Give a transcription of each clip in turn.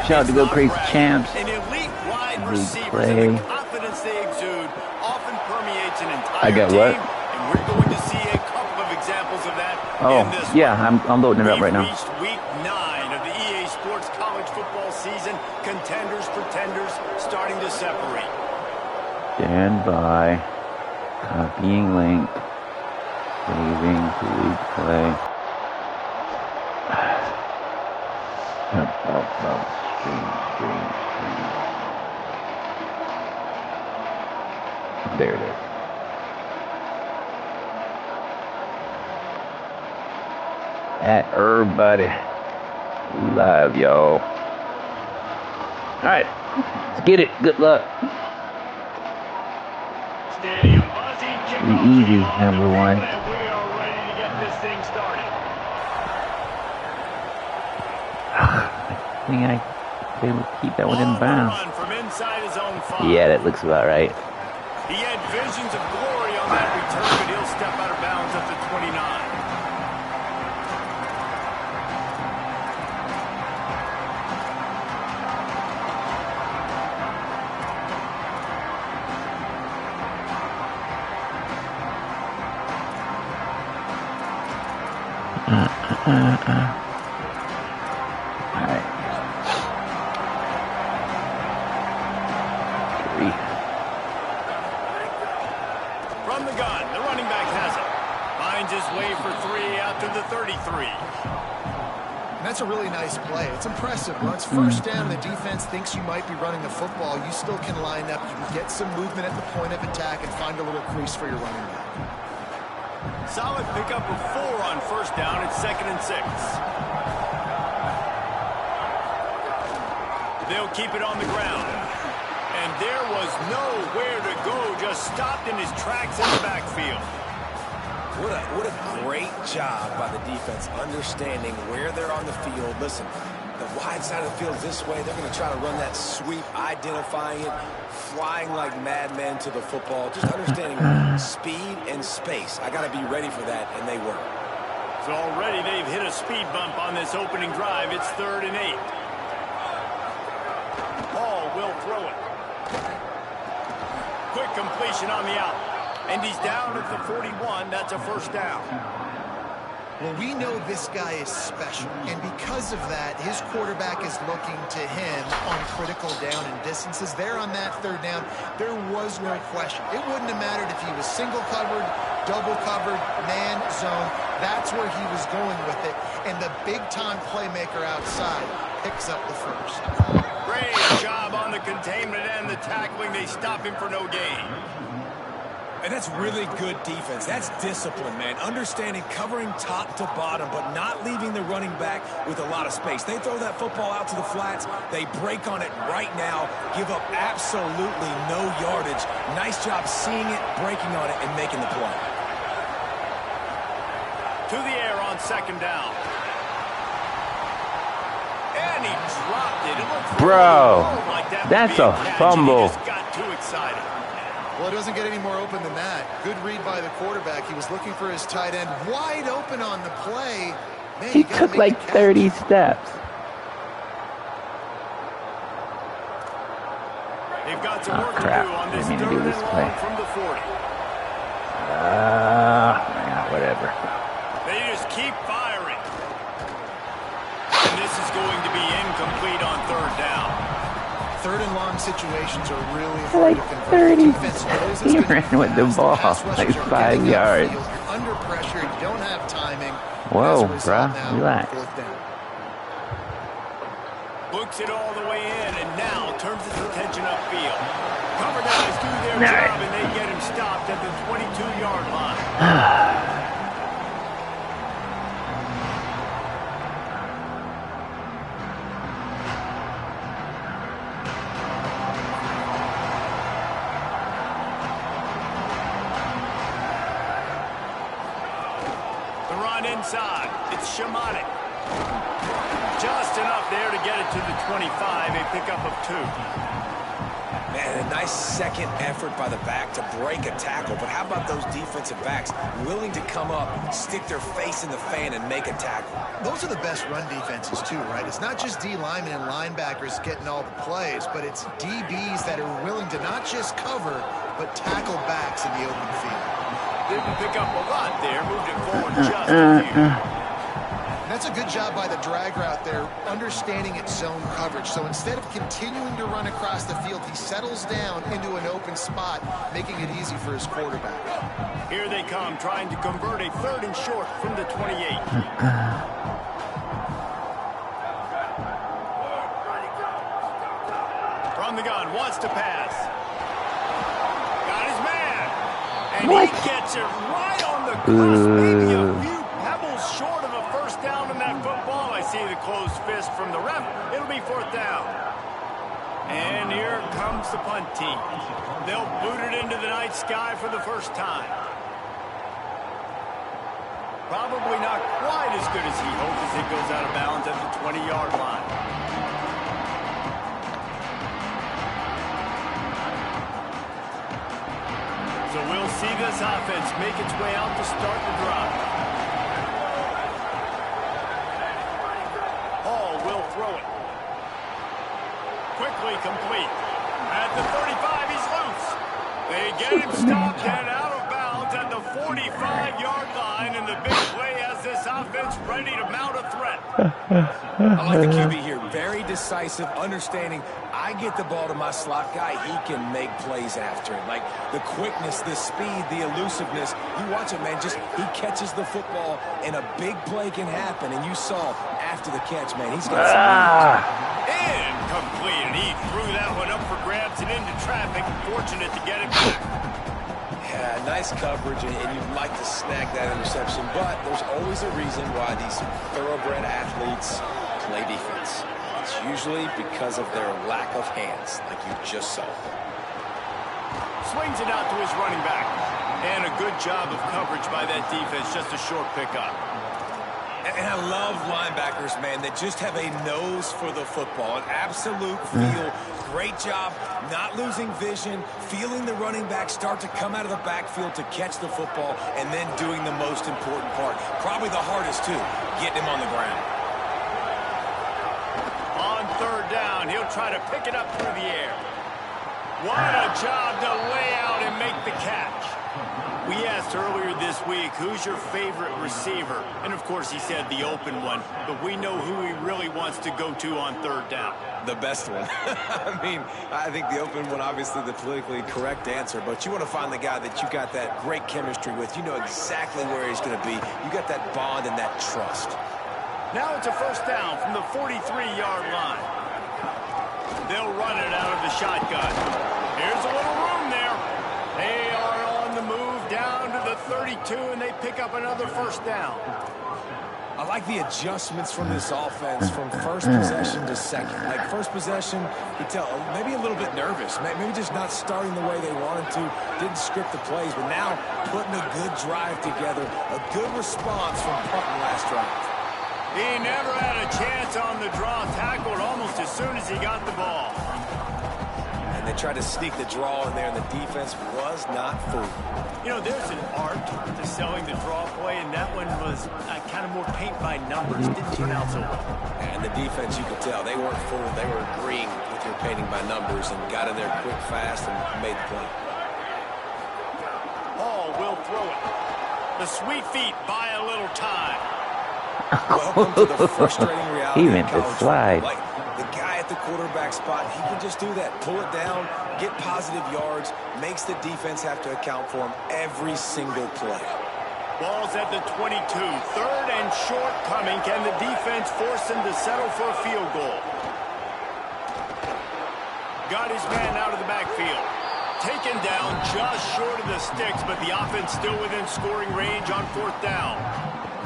Shout out to Go Crazy Champs. An elite wide Big receivers play. and the confidence they exude often permeates an entire I got team, what? and we're going to see a couple of examples of that Oh, in this yeah, one. I'm loading it up right now. We've reached week 9 of the EA Sports College football season. Contenders, pretenders, starting to separate. Stand by. Copying link. Saving to lead play. Stream. There it is. At everybody. Live, y'all. Alright. Let's get it. Good luck. Be easy, number one. I think I able to keep that one in bounds. Yeah, that looks about right. He had visions of glory on that return, but he'll step out of bounds at the 29. Alright. From the gun, the running back has it. Finds his way for 3 out to the 33. And that's a really nice play. It's impressive. When it's first down, the defense thinks you might be running the football. You still can line up. You can get some movement at the point of attack and find a little crease for your running back. Solid pickup of 4 on first down. It's 2nd and 6. They'll keep it on the ground. And there was nowhere to go. Just stopped in his tracks in the backfield. What a great job by the defense understanding where they're on the field. Listen, the wide side of the field is this way. They're going to try to run that sweep, identifying it, flying like madmen to the football, just understanding speed and space. I got to be ready for that, and they were. So already they've hit a speed bump on this opening drive. It's 3rd and 8. Hall will throw it. Quick completion on the out. And he's down at the 41. That's a first down. Well, we know this guy is special, and because of that, his quarterback is looking to him on critical down and distances. There on that 3rd down, there was no question. It wouldn't have mattered if he was single covered, double covered, man, zone. That's where he was going with it, and the big-time playmaker outside picks up the first. Great job on the containment and the tackling. They stop him for no gain. And that's really good defense. That's discipline, man. Understanding covering top to bottom, but not leaving the running back with a lot of space. They throw that football out to the flats. They break on it right now, give up absolutely no yardage. Nice job seeing it, breaking on it, and making the play. To the air on 2nd down. And he dropped it. It looked Bro, like that that's would a be catch, and fumble. He just got too excited. Well, it doesn't get any more open than that. Good read by the quarterback. He was looking for his tight end wide open on the play. Man, He took like 30 steps. They've got some work crap. to do on this Didn't mean to 3rd do and this long play. from the 40. Whatever. They just keep firing. And this is going to be incomplete on 3rd down. 3rd and long situations are really Like hard to convert. 30. Defense knows it's He gonna ran with the pass. ball Pass like rushers are 5 getting yards. upfield. You're under pressure. You don't have timing. Whoa, As a result, bruh, now, relax. 4th down. Books it all the way in, and now turns his attention upfield. Cover guys do their Nice. job, and they get him stopped at the 22-yard line. Inside, it's Shamanik. Just enough there to get it to the 25, a pickup of 2. Man, a nice second effort by the back to break a tackle. But how about those defensive backs willing to come up, stick their face in the fan, and make a tackle? Those are the best run defenses, too, right? It's not just D linemen and linebackers getting all the plays, but it's DBs that are willing to not just cover, but tackle backs in the open field. Didn't pick up a lot there, moved it forward just a few. That's a good job by the drag route there, understanding its zone coverage. So instead of continuing to run across the field, he settles down into an open spot, making it easy for his quarterback. Here they come, trying to convert a 3rd and short from the 28. From the gun, wants to pass. Got his man. And what? He gets it right on the cusp, maybe a few pebbles short of a first down in that football. I see the closed fist from the ref. It'll be 4th down. And here comes the punt team. They'll boot it into the night sky for the first time. Probably not quite as good as he hoped as it goes out of bounds at the 20-yard line. So we'll see this offense make its way out to start the drive. Hall will throw it. Quickly complete. At the 35, he's loose. They get him stopped and out of bounds at the 45-yard line, and the big play has this offense ready to mount a threat. I like the QB here. Very decisive, understanding I get the ball to my slot guy, he can make plays after it. Like the quickness, the speed, the elusiveness. You watch it, man, just he catches the football and a big play can happen. And you saw after the catch, man, he's got some Incomplete, and he threw that one up for grabs and into traffic. Fortunate to get it back. Yeah, nice coverage, and you'd like to snag that interception, but there's always a reason why these thoroughbred athletes play defense. It's usually because of their lack of hands, like you just saw. Swings it out to his running back. And a good job of coverage by that defense, just a short pickup. And I love linebackers, man, that just have a nose for the football, an absolute feel. Great job not losing vision, feeling the running back start to come out of the backfield to catch the football, and then doing the most important part. Probably the hardest, too, getting him on the ground. On 3rd down, he'll try to pick it up through the air. What a job to lay out and make the catch. We asked earlier this week, who's your favorite receiver? And, of course, he said the open one. But we know who he really wants to go to on 3rd down. The best one. I mean, I think the open one, obviously the politically correct answer. But you want to find the guy that you got that great chemistry with. You know exactly where he's going to be. You got that bond and that trust. Now it's a 1st down from the 43-yard line. They'll run it out of the shotgun. Here's a little room there. They are on the move down to the 32, and they pick up another 1st down. I like the adjustments from this offense from first possession to second. Like first possession, you could tell maybe a little bit nervous. Maybe just not starting the way they wanted to. Didn't script the plays, but now putting a good drive together. A good response from Putnam last drive. He never had a chance on the draw, tackled almost as soon as he got the ball. And they tried to sneak the draw in there, and the defense was not fooled. You know, there's an art to selling the draw play, and that one was kind of more paint by numbers. Didn't turn out so well. And the defense, you could tell, they weren't fooled. They were agreeing with your painting by numbers and got in there quick, fast, and made the play. Hall will throw it. The sweet feet buy a little time. Welcome to the frustrating reality. He meant to slide. Like the guy at the quarterback spot, he can just do that. Pull it down, get positive yards, makes the defense have to account for him every single play. Ball's at the 22. 3rd and short coming. Can the defense force him to settle for a field goal? Got his man out of the backfield. Taken down just short of the sticks, but the offense still within scoring range on 4th down.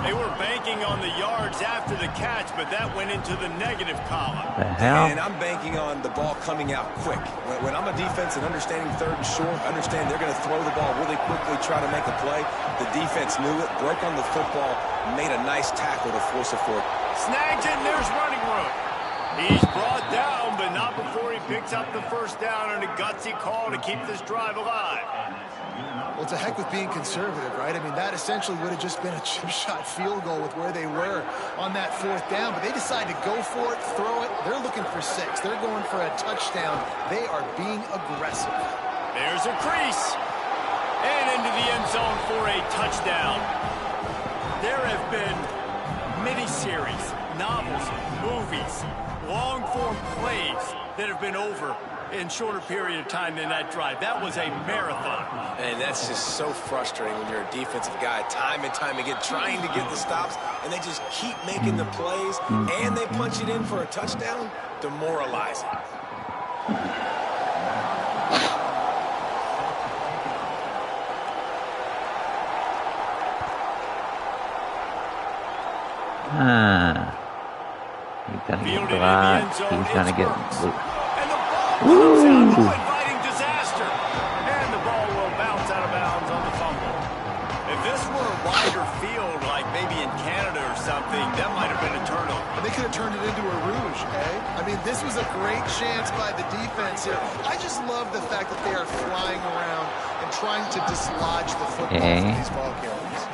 They were banking on the yards after the catch, but that went into the negative column. The hell? And I'm banking on the ball coming out quick. When I'm a defense and understanding 3rd and short, understand they're going to throw the ball really quickly, try to make a play. The defense knew it, broke on the football, made a nice tackle to force a fourth. Snags it, and there's running room. He's brought down, but not before he picks up the first down and a gutsy call to keep this drive alive. Well, to heck with being conservative, right? I mean, that essentially would have just been a chip shot field goal with where they were on that fourth down, but they decided to go for it, throw it. They're looking for 6. They're going for a touchdown. They are being aggressive. There's a crease. And into the end zone for a touchdown. There have been miniseries, novels, movies, long-form plays that have been over in shorter period of time than that drive. That was a marathon. And that's just so frustrating when you're a defensive guy, time and time again, trying to get the stops, and they just keep making the plays, and they punch it in for a touchdown. Demoralizing. He's gonna get blocked. He's gonna get. Woo! Inviting disaster. And the ball will bounce out of bounds on the fumble. If this were a wider field, like maybe in Canada or something, that might have been a turnover. They could have turned it into a rouge, eh? I mean, this was a great chance by the defense here. I just love the fact that they are flying around and trying to dislodge the football from these ball carriers.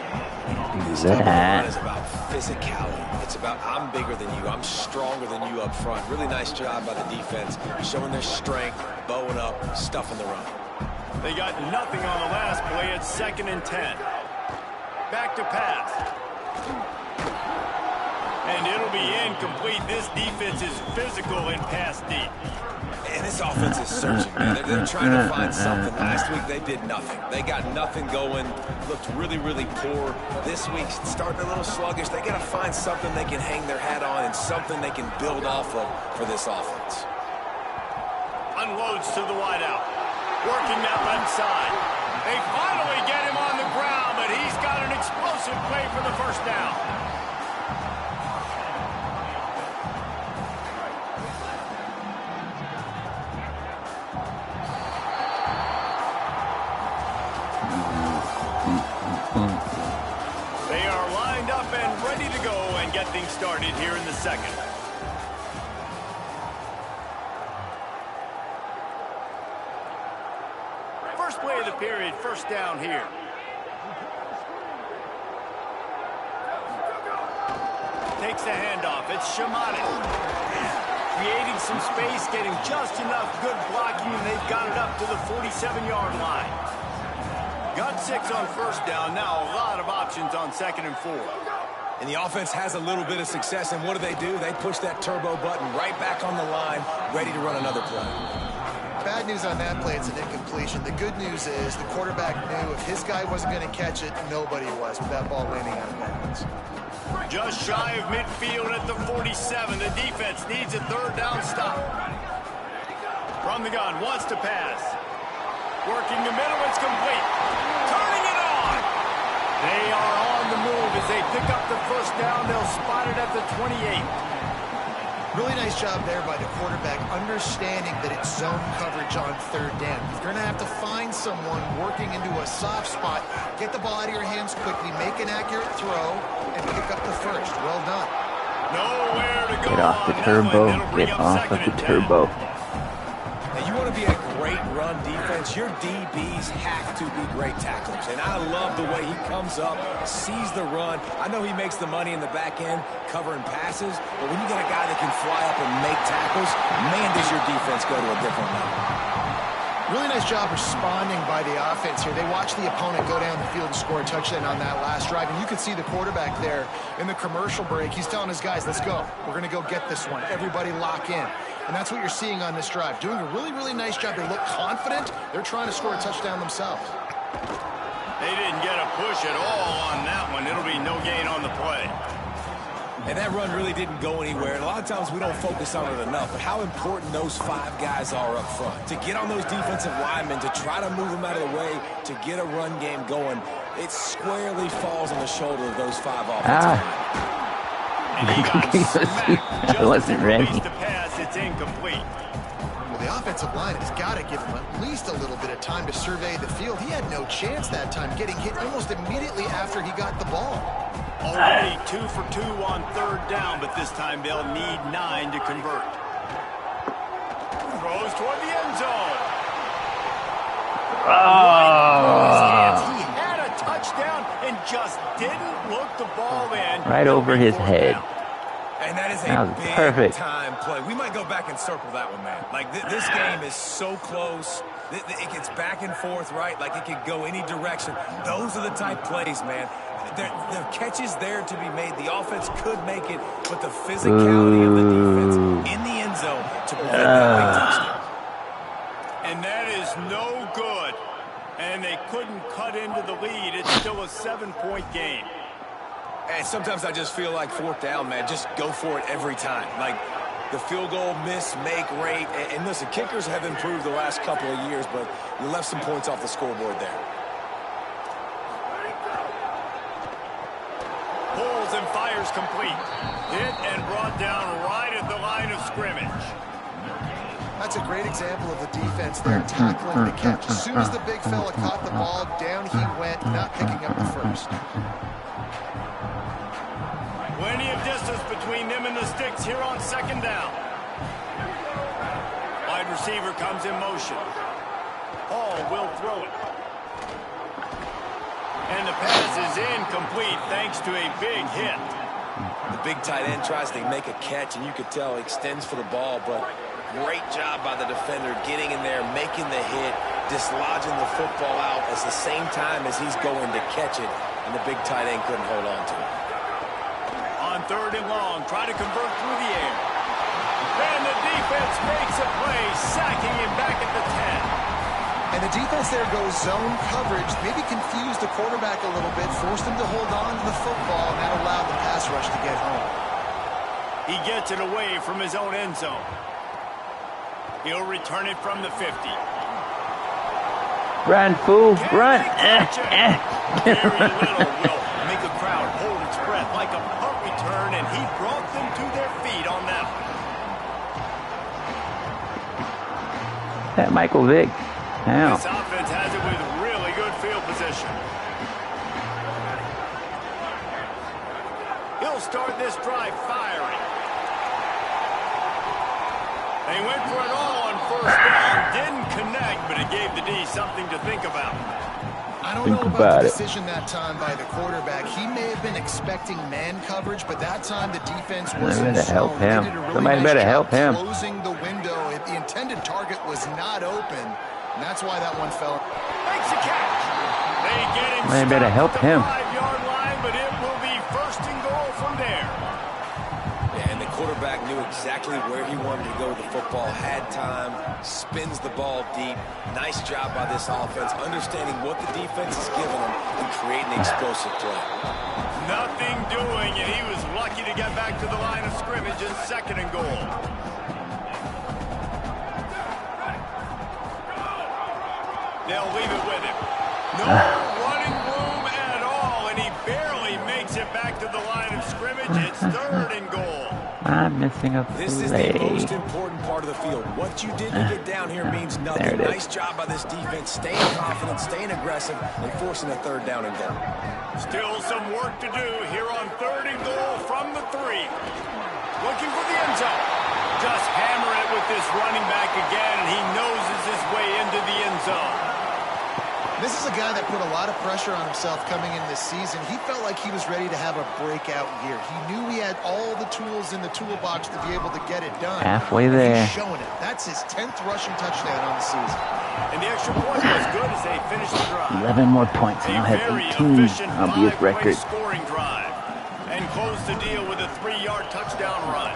This type of run is about physicality. It's about I'm bigger than you. I'm stronger than you up front. Really nice job by the defense, showing their strength, bowing up, stuffing the run. They got nothing on the last play. It's 2nd and 10. Back to pass. And it'll be incomplete. This defense is physical and pass deep. And this offense is searching, man. They're trying to find something. Last week, they did nothing. They got nothing going. Looked really, really poor. This week, starting a little sluggish. They got to find something they can hang their hat on and something they can build off of for this offense. Unloads to the wideout. Working that left side. They finally get him on the ground, but he's got an explosive play for the first down. They are lined up and ready to go and get things started here in the second. First play of the period, first down here. Takes the handoff. It's Shimada. Creating some space, getting just enough good blocking, and they've got it up to the 47-yard line. Got 6 on first down. Now a lot of options on 2nd and 4. And the offense has a little bit of success, and what do? They push that turbo button right back on the line, ready to run another play. Bad news on that play, it's an incompletion. The good news is the quarterback knew if his guy wasn't going to catch it, nobody was with that ball landing out of bounds. Just shy of midfield at the 47. The defense needs a 3rd down stop. From the gun, wants to pass. Working the middle, it's complete. Turning it on. They are on the move as they pick up the first down. They'll spot it at the 28. Really nice job there by the quarterback, understanding that it's zone coverage on 3rd down. You're going to have to find someone working into a soft spot, get the ball out of your hands quickly, make an accurate throw, and pick up the first. Well done. Nowhere to go. Get off the turbo. Get off of the turbo. Now, you want to be a great run defense, your DBs have to be great tacklers. And I love the way he comes up, sees the run. I know he makes the money in the back end covering passes, but when you got a guy that can fly up and make tackles, man, does your defense go to a different level. Really nice job responding by the offense here. They watched the opponent go down the field and score a touchdown on that last drive. And you can see the quarterback there in the commercial break. He's telling his guys, let's go. We're going to go get this one. Everybody lock in. And that's what you're seeing on this drive. Doing a really, really nice job. They look confident. They're trying to score a touchdown themselves. They didn't get a push at all on that one. It'll be no gain on the play. And that run really didn't go anywhere. And a lot of times we don't focus on it enough, but how important those 5 guys are up front. To get on those defensive linemen, to try to move them out of the way, to get a run game going, it squarely falls on the shoulder of those 5 offensive I wasn't ready. The pass, it's incomplete. Well, the offensive line has got to give him at least a little bit of time to survey the field. He had no chance that time, getting hit almost immediately after he got the ball. Already 2 for 2 on third down, but this time they'll need 9 to convert. Throws toward the end zone. He had a touchdown and just didn't look the ball in. Right over his head. Down. And that is That a was perfect. big-time play. We might go back and circle that one, man. Like, this game is so close. It gets back and forth, right? Like, it could go any direction. Those are the type plays, man. The catch is there to be made. The offense could make it, but the physicality of the defense in the end zone to prevent that big touchdown. And that is no good. And they couldn't cut into the lead. It's still a 7-point game. And sometimes I just feel like fourth down, man, just go for it every time. Like, the field goal miss-make rate. And listen, kickers have improved the last couple of years, but you left some points off the scoreboard there. Pulls and fires complete. Hit and brought down right at the line of scrimmage. That's a great example of the defense there, tackling the catch. As soon as the big fella caught the ball, down he went, not picking up the first. Plenty of distance between them and the sticks here on second down. Wide receiver comes in motion. Hall will throw it. And the pass is incomplete thanks to a big hit. The big tight end tries to make a catch, and you could tell he extends for the ball, but great job by the defender getting in there, making the hit, dislodging the football out at the same time as he's going to catch it, and the big tight end couldn't hold on to it. On third and long, try to convert through the air. And the defense makes a play, sacking him back at the 10. And the defense there goes zone coverage, maybe confused the quarterback a little bit, forced him to hold on to the football, and that allowed the pass rush to get home. He gets it away from his own end zone. He'll return it from the 50. Run, fool, run. Very little will make a crowd hold its breath like a punt return, and he brought them to their feet on that one. That Michael Vick. Ow. This offense has it with really good field position. He'll start this drive firing. They went for it all on first down. Didn't connect, but it gave the D something to think about. I don't know about the decision that time by the quarterback. He may have been expecting man coverage, but that time the defense wasn't better help him. Somebody better help him. Closing the window. The intended target was not open, and that's why that one fell. Makes a catch. They get him. They better help him. 5-yard line, but it will be first and goal from there. And the quarterback knew exactly where he wanted to go with the football, had time, spins the ball deep. Nice job by this offense, understanding what the defense is giving them and creating an explosive play. Nothing doing, and he was lucky to get back to the line of scrimmage in second and goal. They'll leave it with him. No running room at all, and he barely makes it back to the line of scrimmage. It's third and goal. I'm missing a play. This is the most important part of the field. What you did to get down here means nothing. Nice job by this defense, staying confident, staying aggressive, and forcing a third down and goal. Still some work to do here on third and goal from the 3. Looking for the end zone. Just hammer it with this running back again, and he noses his way into the end zone. This is a guy that put a lot of pressure on himself coming in this season. He felt like he was ready to have a breakout year. He knew he had all the tools in the toolbox to be able to get it done. Halfway there. He's showing it. That's his 10th rushing touchdown on the season. And the extra point was good as they finished the drive. 11 more points, and I'll have 18. I'll be his record. Scoring drive. And close the deal with a 3-yard touchdown run.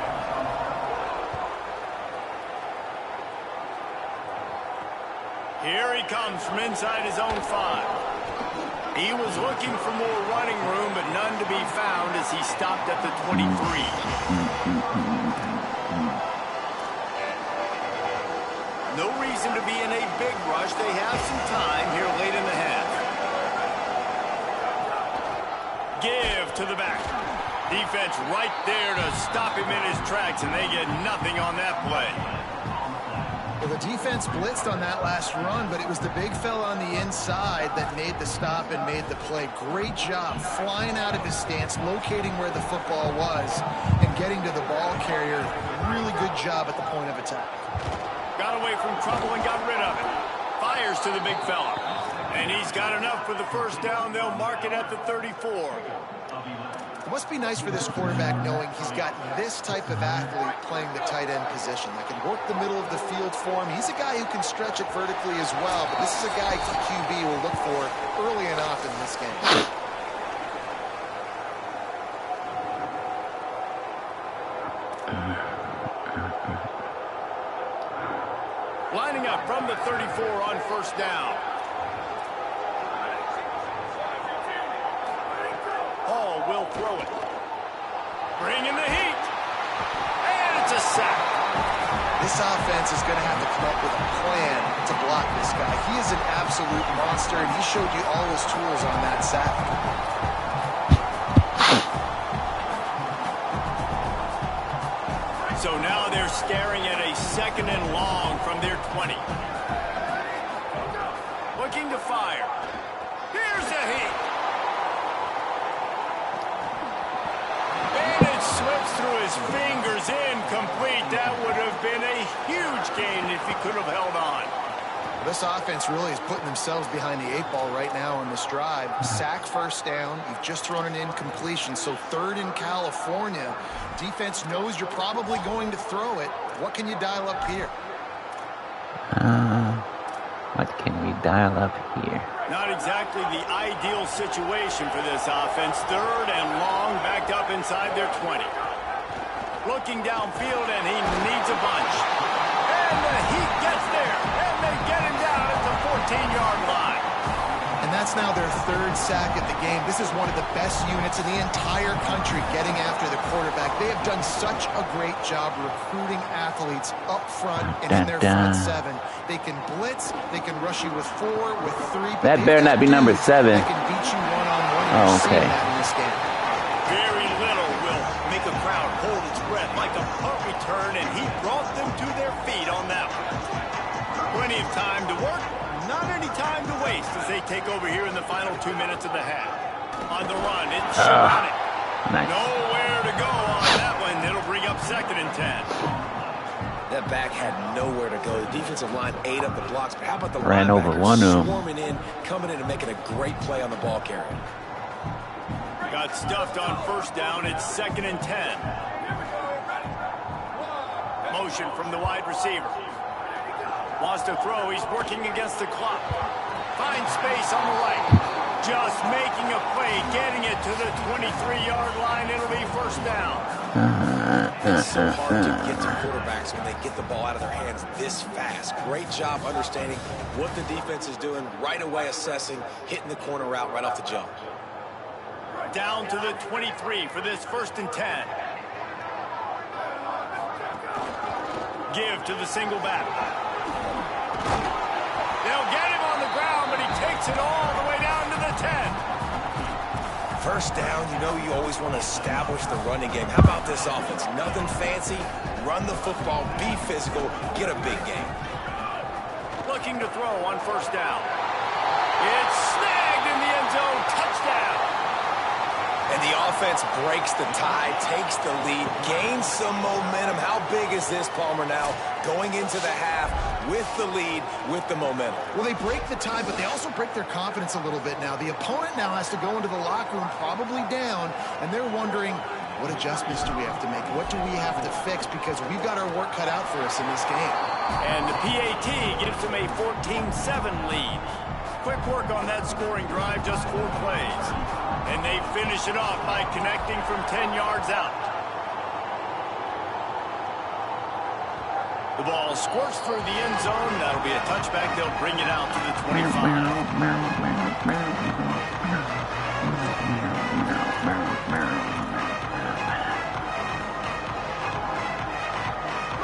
Here he comes from inside his own 5. He was looking for more running room, but none to be found as he stopped at the 23. No reason to be in a big rush. They have some time here late in the half. Give to the back. Defense right there to stop him in his tracks, and they get nothing on that play. Well, the defense blitzed on that last run, but it was the big fella on the inside that made the stop and made the play. Great job flying out of his stance, locating where the football was, and getting to the ball carrier. Really good job at the point of attack. Got away from trouble and got rid of it. Fires to the big fella. And he's got enough for the first down. They'll mark it at the 34. It must be nice for this quarterback knowing he's got this type of athlete playing the tight end position that can work the middle of the field for him. He's a guy who can stretch it vertically as well, but this is a guy the QB will look for early and often in this game. Lining up from the 34 on first down. Hall will throw it. Bringing the heat. And it's a sack. This offense is going to have to come up with a plan to block this guy. He is an absolute monster, and he showed you all his tools on that sack. So now they're staring at a 2nd and long from their 20. Looking to fire. Here's a heat. And it slips through his fingers, incomplete. That would have been a huge gain if he could have held on. This offense really is putting themselves behind the 8 ball right now on this drive. Sack, first down. You've just thrown an incompletion, so 3rd in California. Defense knows you're probably going to throw it. What can you dial up here? What can we dial up here? Not exactly the ideal situation for this offense. 3rd and long, backed up inside their 20. Looking downfield, and he needs a bunch. And the heat gets there, and they get him down at the 14-yard line. And that's now their 3rd sack of the game. This is one of the best units in the entire country getting after the quarterback. They have done such a great job recruiting athletes up front and in their front 7. They can blitz, they can rush you with 4, with 3. That better not be number 7. They can beat you one-on-one. Oh, okay. You're seeing that in this game. Very little will make a crowd hold its breath like a punt return, and he brought them to their feet on that one. Plenty of time to work. Not any time to waste as they take over here in the final 2 minutes of the half. On the run, it's Shamanic. Nice. Nowhere to go on that one. It'll bring up 2nd and 10. That back had nowhere to go. The defensive line ate up the blocks, but how about the Ran over one of them. Swarming in, coming in and making a great play on the ball carrier. Got stuffed on first down. It's 2nd and 10. Motion from the wide receiver. Wants to throw. He's working against the clock. Finds space on the right. Just making a play, getting it to the 23-yard line. It'll be first down. It's so hard to get to quarterbacks when they get the ball out of their hands this fast. Great job understanding what the defense is doing, right away assessing, hitting the corner route right off the jump. Down to the 23 for this 1st and 10. Give to the single back. They'll get him on the ground, but he takes it all the way down to the 10. First down, you know you always want to establish the running game. How about this offense? Nothing fancy. Run the football, be physical, get a big game. Looking to throw on first down. It's snagged in the end zone. Touchdown. And the offense breaks the tie, takes the lead, gains some momentum. How big is this, Palmer, now? Going into the half with the lead, with the momentum. Well, they break the tie, but they also break their confidence a little bit now. The opponent now has to go into the locker room probably down, and they're wondering, what adjustments do we have to make? What do we have to fix? Because we've got our work cut out for us in this game. And the PAT gives them a 14-7 lead. Quick work on that scoring drive, just 4 plays. And they finish it off by connecting from 10 yards out. The ball squirts through the end zone. That'll be a touchback. They'll bring it out to the 25.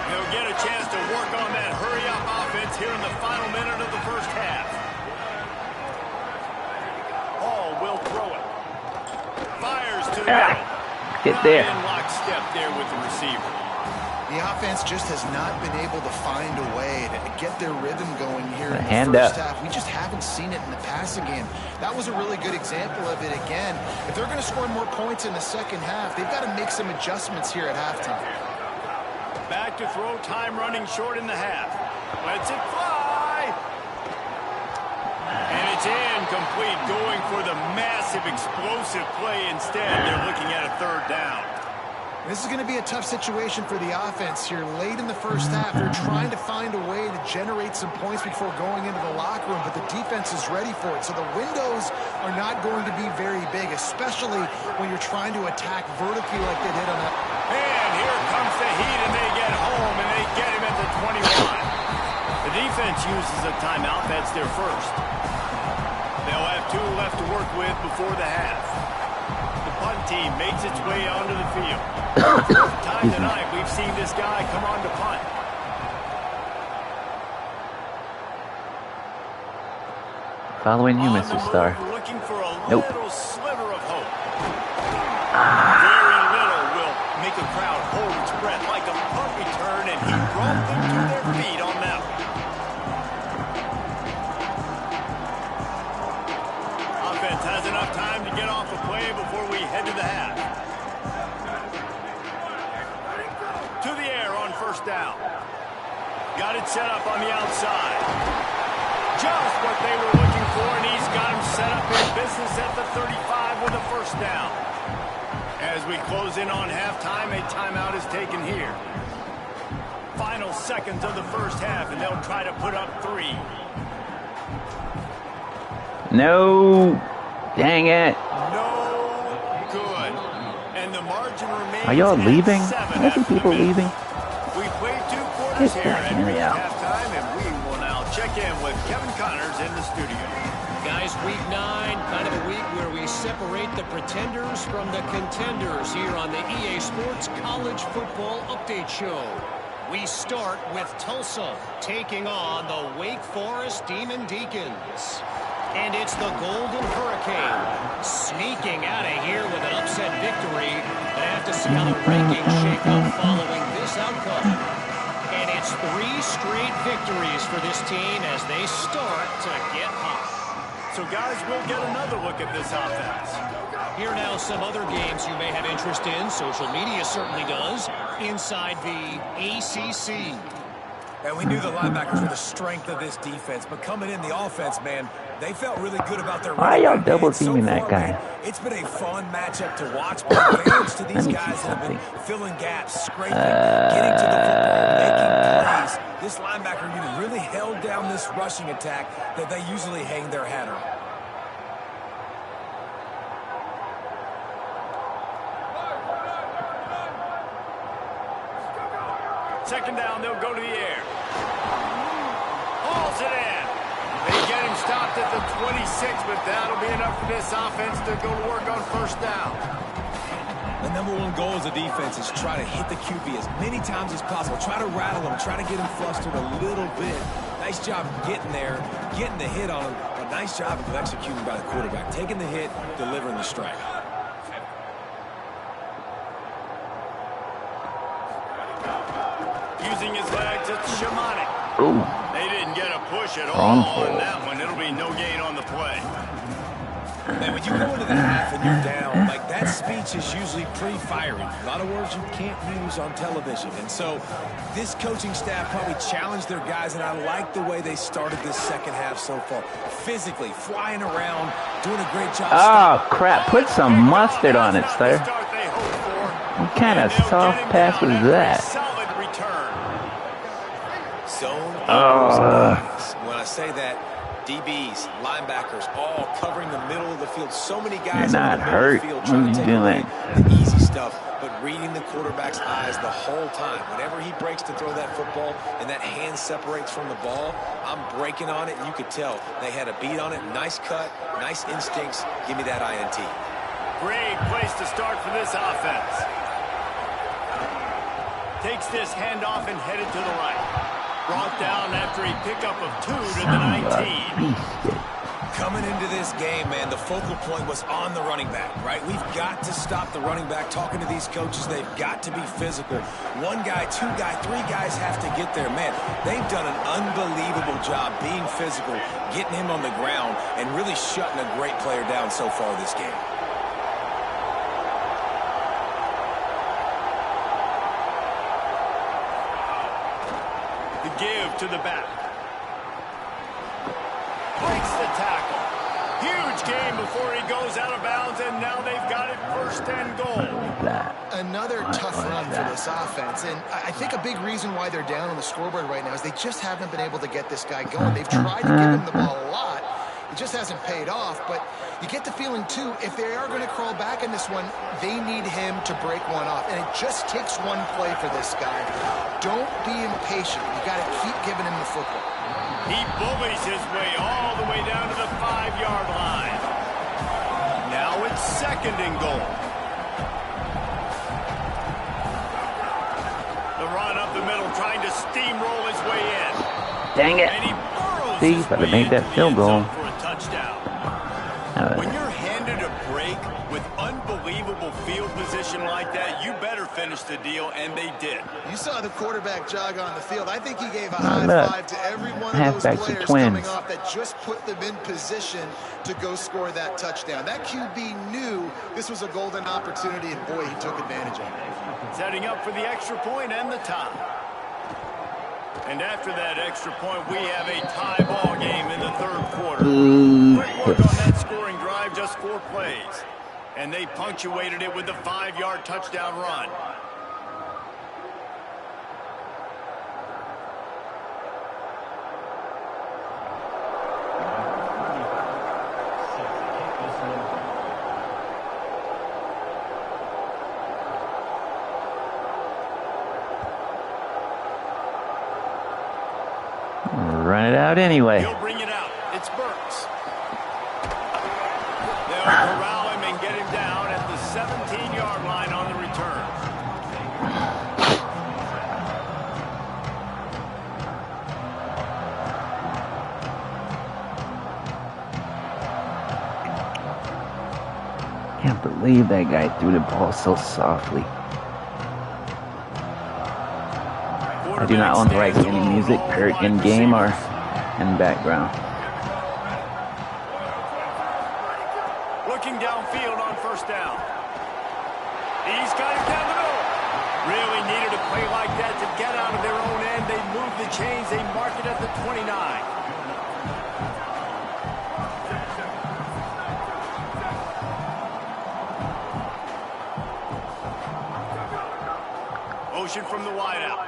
They'll get a chance to work on that hurry-up offense here in the final minute of the first half. Hall will throw it. Fires to the middle. Get there. In lockstep there with the receiver. The offense just has not been able to find a way to get their rhythm going here in Hand the first up. half. We just haven't seen it in the passing game. That was a really good example of it again. If they're going to score more points in the second half, they've got to make some adjustments here at halftime. Back to throw, time running short in the half. Lets it fly. And it's incomplete, going for the massive explosive play instead. They're looking at a third down. This is going to be a tough situation for the offense here. Late in the first half, they're trying to find a way to generate some points before going into the locker room, but the defense is ready for it. So the windows are not going to be very big, especially when you're trying to attack vertically like they did on that. And here comes the heat, and they get home, and they get him at the 21. The defense uses a timeout. That's their first. They'll have 2 left to work with before the half. The punt team makes its way onto the field. Fourth time tonight we've seen this guy come on to punt. Following you, Mr. Star. Looking for a Nope. little sliver of hope. Very little will make a crowd hold its breath like a punt return, and he brought them to their feet on that one. Offense has enough time to get off a play before we head to the half. To the air on first down. Got it set up on the outside. Just what they were looking for, and he's got him set up in business at the 35 with a first down. As we close in on halftime, a timeout is taken here. Final seconds of the first half, and they'll try to put up 3. No. Dang it. No good. And the margin remains. Are y'all leaving? Seven I see people leaving. We played 2 quarters Get here back and in reached there. halftime, and we will now check in with Kevin Connors in the studio. Guys, week 9, kind of a week where we separate the pretenders from the contenders here on the EA Sports College Football Update Show. We start with Tulsa taking on the Wake Forest Demon Deacons. And it's the Golden Hurricane sneaking out of here with an upset victory. But have to see how the rankings shake up following this outcome. And it's 3 straight victories for this team as they start to get hot. So, guys, we'll get another look at this offense. Here now some other games you may have interest in. Social media certainly does. Inside the ACC. And we knew the linebackers were the strength of this defense, but coming in the offense, man, they felt really good about their. Why y'all double teaming that guy? Man, it's been a fun matchup to watch. But advantage to these guys that have been filling gaps, scraping, getting to the football, making plays. This linebacker unit really held down this rushing attack that they usually hang their hat on. Second down, they'll go to the air. Hauls it in. They get him stopped at the 26, but that'll be enough for this offense to go to work on first down. The #1 goal as a defense is try to hit the QB as many times as possible. Try to rattle him, try to get him flustered a little bit. Nice job getting there, getting the hit on him, but nice job of executing by the quarterback. Taking the hit, delivering the strike. Using his legs, it's Shamanic. Ooh. They didn't get a push at all on that one. It'll be no gain on the play. Man, when you go into the half and you're down, like that speech is usually pretty fiery. A lot of words you can't use on television. And so this coaching staff probably challenged their guys, and I like the way they started this second half so far. Physically, flying around, doing a great job. Oh, crap. Put some mustard on it, sir. What kind of soft pass was that? Solid return. Zone when I say that, DBs, linebackers, all covering the middle of the field. So many guys You're not hurt. What are you doing? The easy stuff, but reading the quarterback's eyes the whole time. Whenever he breaks to throw that football and that hand separates from the ball, I'm breaking on it, and you could tell they had a beat on it. Nice cut, nice instincts. Give me that INT. Great place to start for this offense. Takes this handoff and headed to the right. Brought down after a pickup of 2 to the 19. Coming into this game, man, the focal point was on the running back, right? We've got to stop the running back. Talking to these coaches, they've got to be physical. One guy, two guy, three guys have to get there. Man, they've done an unbelievable job being physical, getting him on the ground, and really shutting a great player down so far this game. The give to the back. Breaks the tackle. Huge game before he goes out of bounds, and now they've got it 1st and goal. Another tough run for this offense, and I think a big reason why they're down on the scoreboard right now is they just haven't been able to get this guy going. They've tried to give him the ball a lot. It just hasn't paid off, but you get the feeling, too, if they are going to crawl back in this one, they need him to break one off, and it just takes one play for this guy. Don't be impatient. You got to keep giving him the football. He bullies his way all the way down to the 5-yard line. Now it's 2nd and goal. The run up the middle, trying to steamroll his way in. Dang it. And he burrows See, his but way it made into that the field end goal. zone for a touchdown. When you're handed a break with unbelievable field position like that, you better finish the deal, and they did. You saw the quarterback jog on the field. I think he gave a high five to every one of those Halfbacks players are twins. coming off that just put them in position to go score that touchdown. That QB knew this was a golden opportunity, and boy, he took advantage of it. Setting up for the extra point and the tie. And after that extra point, we have a tie ball game in the 3rd quarter. Quick work on that scoring drive, just 4 plays. And they punctuated it with a 5-yard touchdown run. Run it out anyway. He'll bring it out. It's Burks. They'll corral him and get him down at the 17-yard line on the return. Can't believe that guy threw the ball so softly. I do not want to write any music in game or in background. Looking downfield on 1st down. He's got it down the middle. Really needed a play like that to get out of their own end. They move the chains. They mark it at the 29. Motion from the wideout.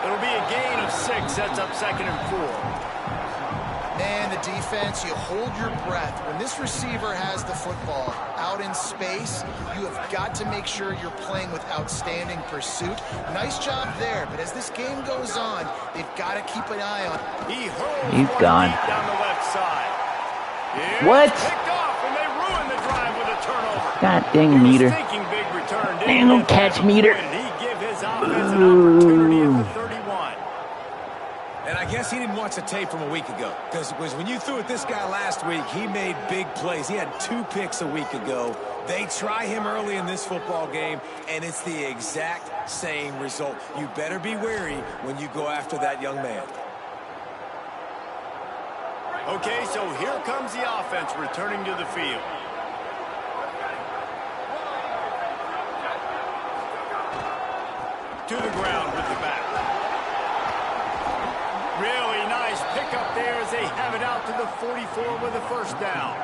It'll be a gain of 6, sets up 2nd and 4. Man, the defense, you hold your breath. When this receiver has the football out in space, you have got to make sure you're playing with outstanding pursuit. Nice job there, but as this game goes on, they've got to keep an eye on. He's gone. Down the left side. What? Picked off, and they ruined the drive with a turnover. God dang meter. Big return. Ain't no catch meter. He give his offense an opportunity at the 31. And I guess he didn't watch the tape from a week ago. Because when you threw at this guy last week, he made big plays. He had 2 picks a week ago. They try him early in this football game, and it's the exact same result. You better be wary when you go after that young man. Okay, so here comes the offense returning to the field. To the ground with the back. Really nice pickup there as they have it out to the 44 with a 1st down.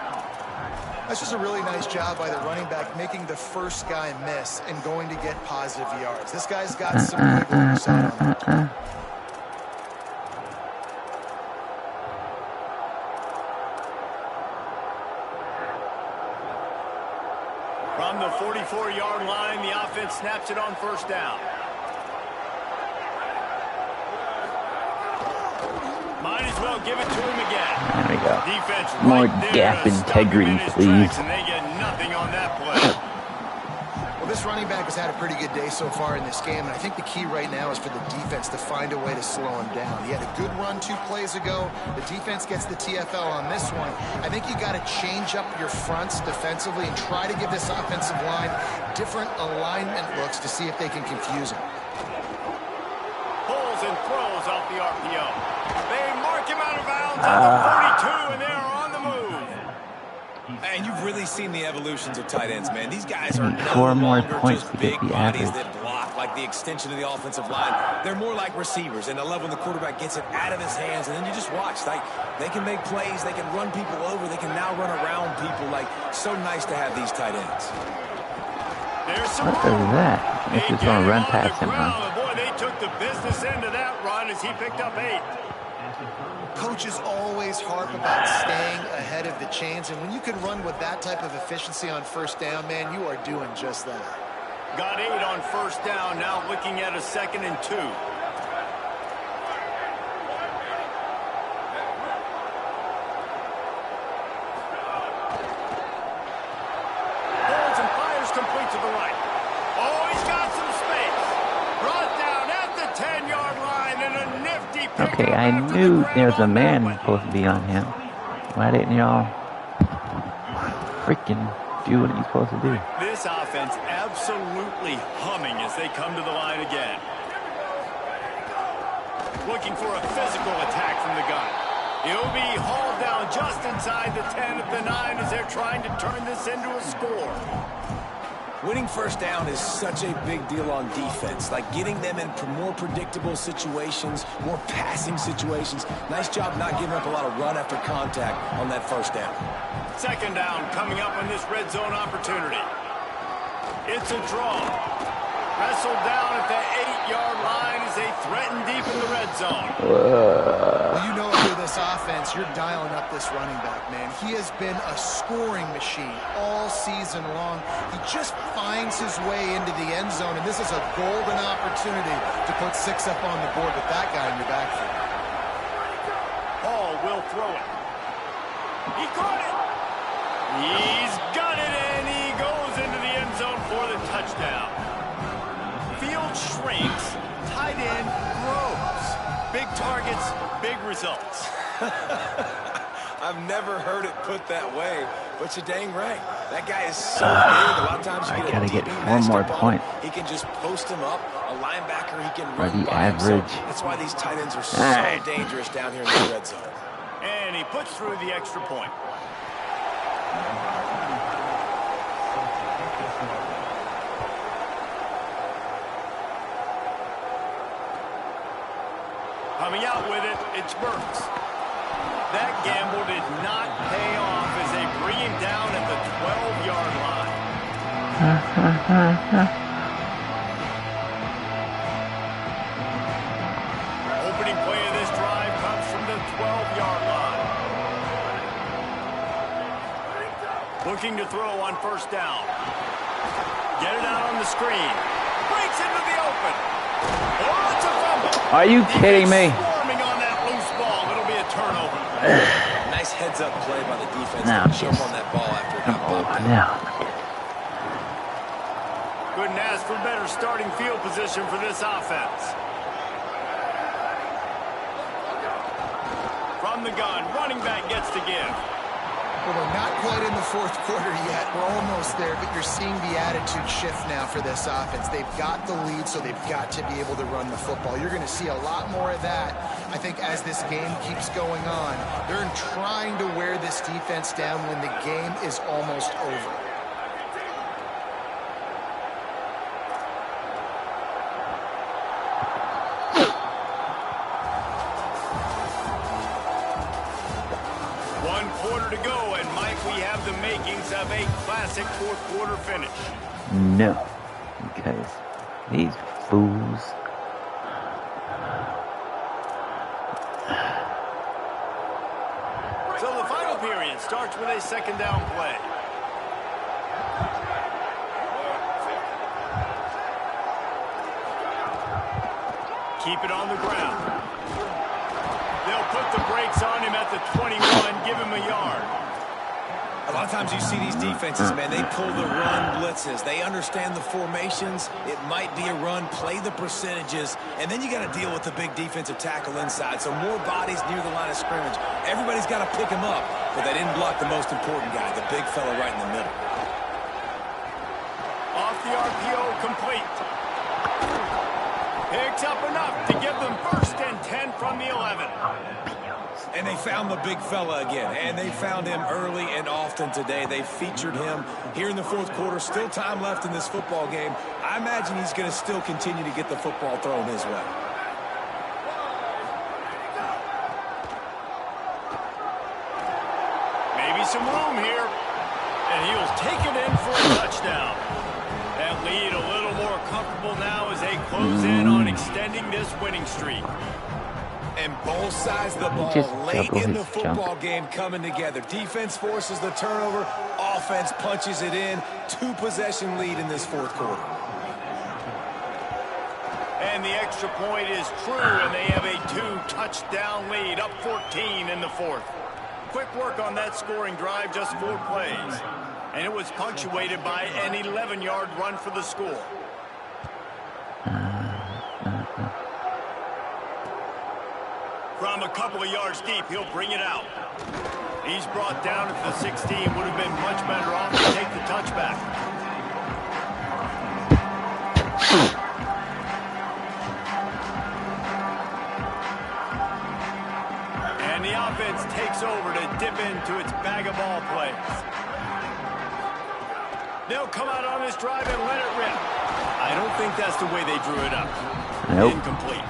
That's just a really nice job by the running back, making the first guy miss and going to get positive yards. This guy's got some wiggle inside on that. From the 44-yard line, the offense snaps it on 1st down. Might as well give it to him again. There we go. Defense More right there gap to stop him integrity, in his please. tracks, and they get nothing on that play. Well, this running back has had a pretty good day so far in this game, and I think the key right now is for the defense to find a way to slow him down. He had a good run 2 plays ago. The defense gets the TFL on this one. I think you got to change up your fronts defensively and try to give this offensive line different alignment looks to see if they can confuse him. Pulls and throws off the RPO. They mark him out of bounds at the 42, and they are on the move. And you've really seen the evolutions of tight ends, man. These guys are no 4 more longer points just to big get the bodies average. that block like the extension of the offensive line. They're more like receivers, and I love when the quarterback gets it out of his hands, and then you just watch. Like, they can make plays, they can run people over, they can now run around people. Like, so nice to have these tight ends. There's some What is that? It's just going to run past him, huh? Boy, they took the business end of that run as he picked up 8. Coaches always harp about staying ahead of the chains, and when you can run with that type of efficiency on first down, man, you are doing just that. Got 8 on first down, now looking at a 2nd and 2. Holds and fires complete to the right. Oh, he's got some space. Brought down at the 10-yard line and a nifty pick. Okay, I knew there's a man supposed to be on him. Why didn't y'all freaking do what he's supposed to do? This offense absolutely humming as they come to the line again. Looking for a physical attack from the gun. He'll be hauled down just inside the 10 at the 9 as they're trying to turn this into a score. Winning first down is such a big deal on defense. Like getting them in more predictable situations, more passing situations. Nice job not giving up a lot of run after contact on that first down. 2nd down coming up on this red zone opportunity. It's a draw. Wrestled down at the 8-yard line as they threaten deep in the red zone. Well, you know, through this offense, you're dialing up this running back, man. He has been a scoring machine all season long. He just finds his way into the end zone, and this is a golden opportunity to put 6 up on the board with that guy in your backfield. Hall will throw it. He caught it. He's got it, and he goes into the end zone for the touchdown. Field shrinks, tight end grows. Big targets, big results. I've never heard it put that way, but you're dang right. That guy is so big. A lot of times you gotta get DB 4 matched more up on points. him. He can just post him up. A linebacker, he can For run the by himself. average. That's why these tight ends are so Alright. dangerous down here in the red zone. And he puts through the extra point. Coming out with it, it's Burks. That gamble did not pay off as they bring him down at the 12-yard line. Opening play of this drive comes from the 12-yard line. Looking to throw on first down. Get it out on the screen. Breaks into the open. Oh, it's a fumble. Are you kidding me? Swarming on that loose ball. It'll be a turnover. Nice heads-up play by the defense Now, to jump on that ball after it got Oh, popped out. now. Couldn't ask for better starting field position for this offense. From the gun, running back gets to give. Well, we're not quite in the 4th quarter yet. We're almost there, but you're seeing the attitude shift now for this offense. They've got the lead, so they've got to be able to run the football. You're going to see a lot more of that, I think, as this game keeps going on. They're trying to wear this defense down when the game is almost over. To go, and Mike, we have the makings of a classic 4th quarter finish. No, because these fools. So the final period starts with a 2nd down play. Keep it on the ground. They'll put the brakes on him at the 21, give him a yard. A lot of times you see these defenses, man, they pull the run blitzes. They understand the formations. It might be a run, play the percentages, and then you got to deal with the big defensive tackle inside. So more bodies near the line of scrimmage. Everybody's got to pick him up, but they didn't block the most important guy, the big fella right in the middle. Off the RPO, complete. Picks up enough to give them 1st and 10 from the 11. And they found the big fella again, and they found him early and often today. They featured him here in the 4th quarter. Still time left in this football game. I imagine he's going to still continue to get the football thrown his way. Maybe some room here. And he'll take it in for a touchdown. That lead a little more comfortable now as they close in on extending this winning streak. And both sides of the ball late in the football game coming together. Defense forces the turnover. Offense punches it in. 2-possession lead in this 4th quarter. And the extra point is true, and they have a 2-touchdown lead, up 14 in the 4th. Quick work on that scoring drive, just 4 plays. And it was punctuated by an 11-yard run for the score. From a couple of yards deep, he'll bring it out. He's brought down at the 16. Would have been much better off to take the touchback. And the offense takes over to dip into its bag of ball plays. They'll come out on this drive and let it rip. I don't think that's the way they drew it up. Nope. Incomplete.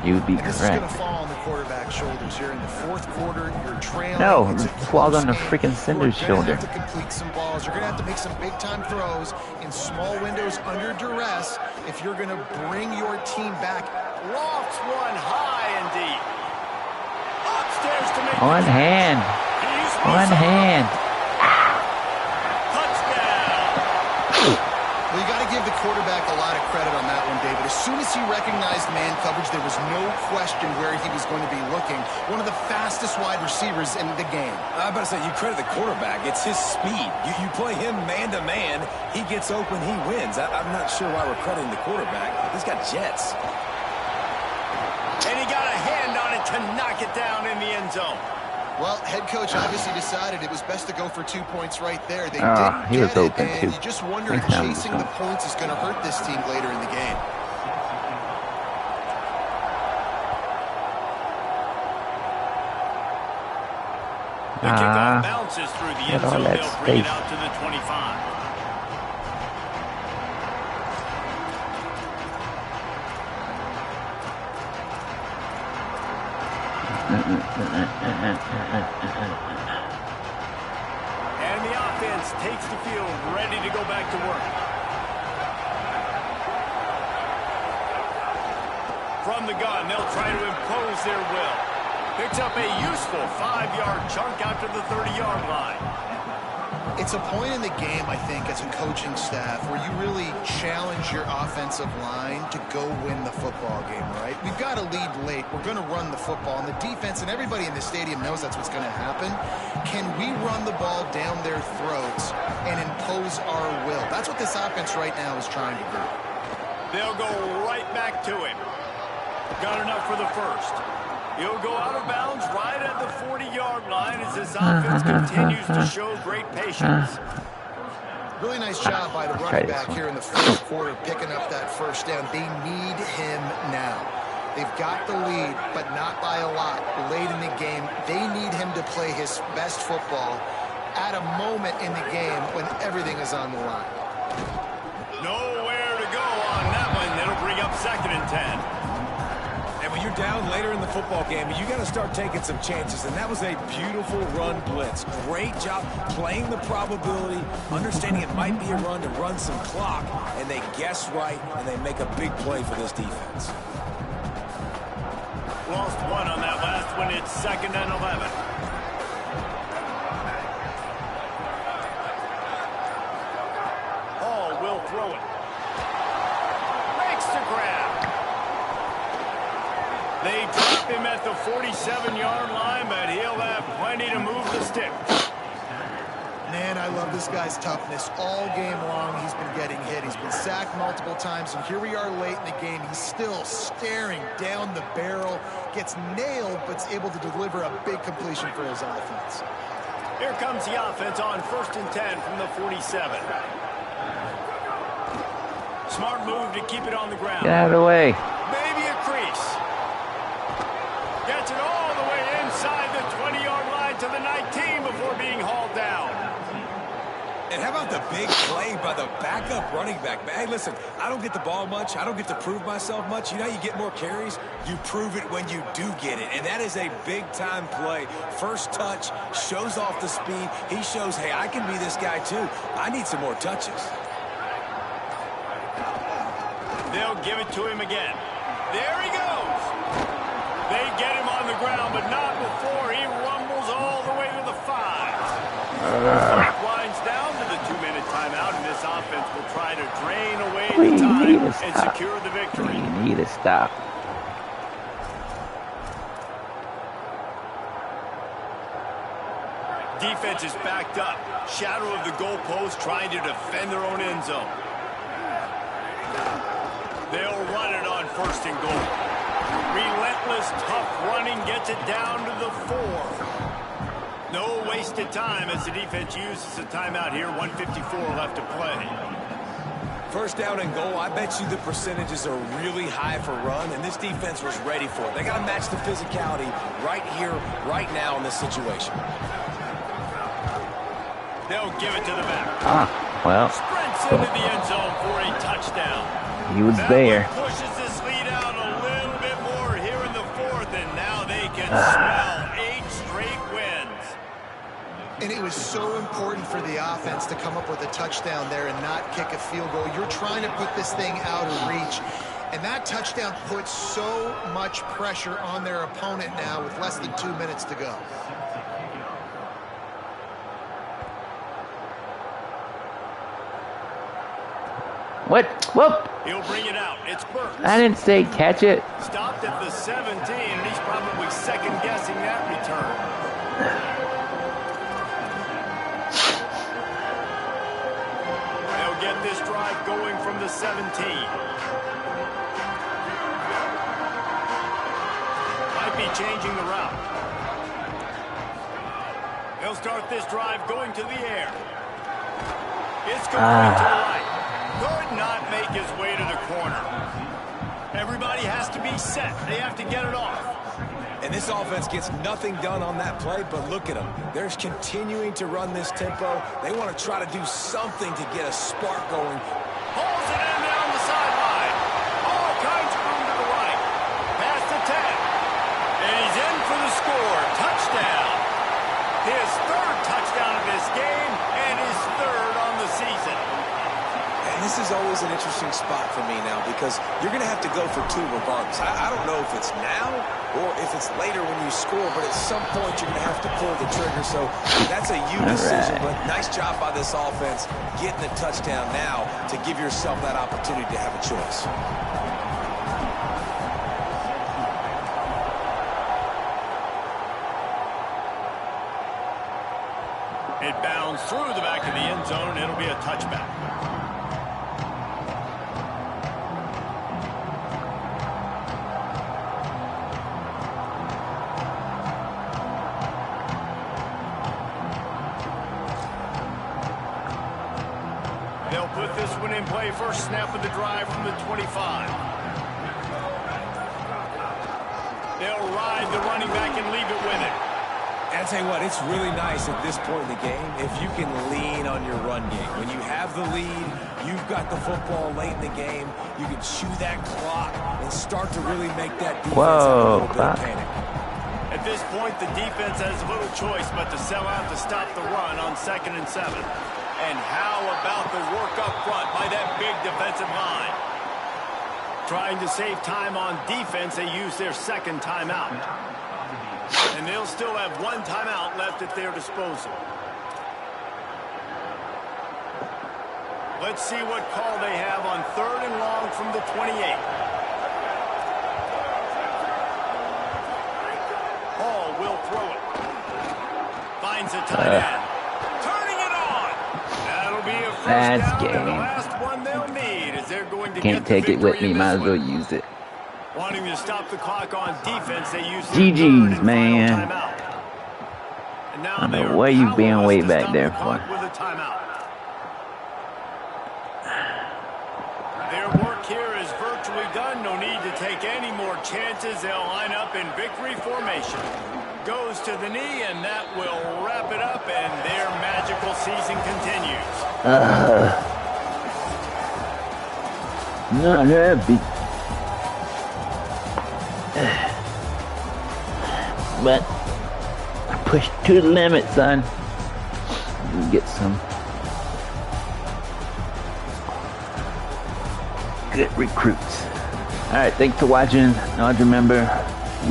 You'd be This is going to correct. fall on the quarterback's shoulders here in the 4th quarter. You're trailing. No, It's a it falls on the close freaking game. Cinder's You're gonna shoulder. have to complete some balls. You're going to have to make some big-time throws in small windows under duress if you're going to bring your team back. Lofts one high and deep. Upstairs to make One hand. One hand. Touchdown. Well, you got to give the quarterback a lot of credit on that one, David. As soon as he recognized man coverage, there was no question where he was going to be looking. One of the fastest wide receivers in the game. I'm about to say, you credit the quarterback. It's his speed. You play him man-to-man, he gets open, he wins. I'm not sure why we're crediting the quarterback. He's got jets. And he got a hand on it to knock it down in the end zone. Well, head coach obviously decided it was best to go for 2 points right there. They He didn't was get it, open, and too. you just wonder if Thanks, man. chasing the points is going to hurt this team later in the game. The kickoff bounces through the end Look at all zone. that They'll bring it space. out to the 25. And the offense takes the field, ready to go back to work. From the gun, they'll try to impose their will. Picks up a useful 5-yard chunk out to the 30-yard line. It's a point in the game, I think, as a coaching staff where you really challenge your offensive line to go win the football game, right? We've got to lead late. We're going to run the football. And the defense and everybody in the stadium knows that's what's going to happen. Can we run the ball down their throats and impose our will? That's what this offense right now is trying to do. They'll go right back to him. Got enough for the first. He'll go out of bounds right at the 40-yard line as this offense continues to show great patience. Really nice job by the running back here in the 4th quarter picking up that first down. They need him now. They've got the lead, but not by a lot. Late in the game, they need him to play his best football at a moment in the game when everything is on the line. Nowhere to go on that one. It'll bring up 2nd and 10. And when you're down later in the football game, you got to start taking some chances. And that was a beautiful run blitz. Great job playing the probability, understanding it might be a run to run some clock. And they guess right, and they make a big play for this defense. Lost one on that last one. It's 2nd and 11. Hall will throw it. Makes the grab. They drop him at the 47-yard line, but he'll have plenty to move the stick. Man, I love this guy's toughness. All game long, he's been getting hit. He's been sacked multiple times, and here we are late in the game. He's still staring down the barrel, gets nailed, but's able to deliver a big completion for his offense. Here comes the offense on 1st and 10 from the 47. Smart move to keep it on the ground. Get out of the way. Maybe a crease. Gets it all the way inside the 20-yard line to the 19 before being hauled down. And how about the big play by the backup running back? Hey, listen, I don't get the ball much. I don't get to prove myself much. You know, you get more carries. You prove it when you do get it. And that is a big-time play. First touch, shows off the speed. He shows, hey, I can be this guy too. I need some more touches. They'll give it to him again. There he goes. They get him on the ground, but not before he rumbles all the way to the 5. Winds down to the 2-minute timeout, and this offense will try to drain away the time and secure the victory. We need to stop. Defense is backed up. Shadow of the goalpost trying to defend their own end zone. They'll run it on 1st and goal. Relentless, tough running gets it down to the 4. No wasted time as the defense uses a timeout here. 1:54 left to play. 1st down and goal, I bet you the percentages are really high for run, and this defense was ready for it. They got to match the physicality right here, right now in this situation. They'll give it to the back. Well. Sprints into the end zone for a touchdown. He was that there. Pushes this lead out a little bit more here in the 4th, and now they can smell 8 straight wins. And it was so important for the offense to come up with a touchdown there and not kick a field goal. You're trying to put this thing out of reach. And that touchdown puts so much pressure on their opponent now with less than 2 minutes to go. What? Whoop! He'll bring it out. It's Burks. I didn't say catch it. Stopped at the 17, and he's probably second-guessing that return. They'll get this drive going from the 17. Might be changing the route. They'll start this drive going to the air. It's going to the right. Could not make his way to the corner. Everybody has to be set. They have to get it off. And this offense gets nothing done on that play, but look at them. They're continuing to run this tempo. They want to try to do something to get a spark going. Hauls it in down the sideline. All kinds of room to the right. Past the 10. And he's in for the score. Touchdown. His 3rd touchdown of this game and his 3rd on the season. And this is always an interesting spot for me now because you're going to have to go for 2 regardless. I don't know if it's now or if it's later when you score, but at some point you're going to have to pull the trigger. So that's a you decision, but nice job by this offense getting the touchdown now to give yourself that opportunity to have a choice. It bounds through the back of the end zone. It'll be a touchback. They'll put this one in play. First snap of the drive from the 25. They'll ride the running back and leave it with it. I'll tell you what, it's really nice at this point in the game if you can lean on your run game. When you have the lead, you've got the football late in the game, you can chew that clock and start to really make that defense have a little bit of panic. At this point, the defense has little choice but to sell out to stop the run on 2nd and 7. And how about the work up front by that big defensive line? Trying to save time on defense, they use their 2nd timeout. And they'll still have 1 timeout left at their disposal. Let's see what call they have on 3rd and long from the 28. Hall will throw it. Finds a tight end. Turning it on. Last down, game. the last one they'll need as they're going to Can't get take the it with victory me. in Might this as well one. use it. Wanting to stop the clock on defense, they use their GG's, third and man. final timeout. And now I don't they know are what you being powerless way to back stop there the clock for. with a timeout. Their work here is virtually done. No need to take any more chances. They'll line up in victory formation. Goes to the knee, and that will wrap it up, and their magical season continues. Not happy. But I pushed to the limit, son. Get some good recruits. Alright, thanks for watching. Always remember,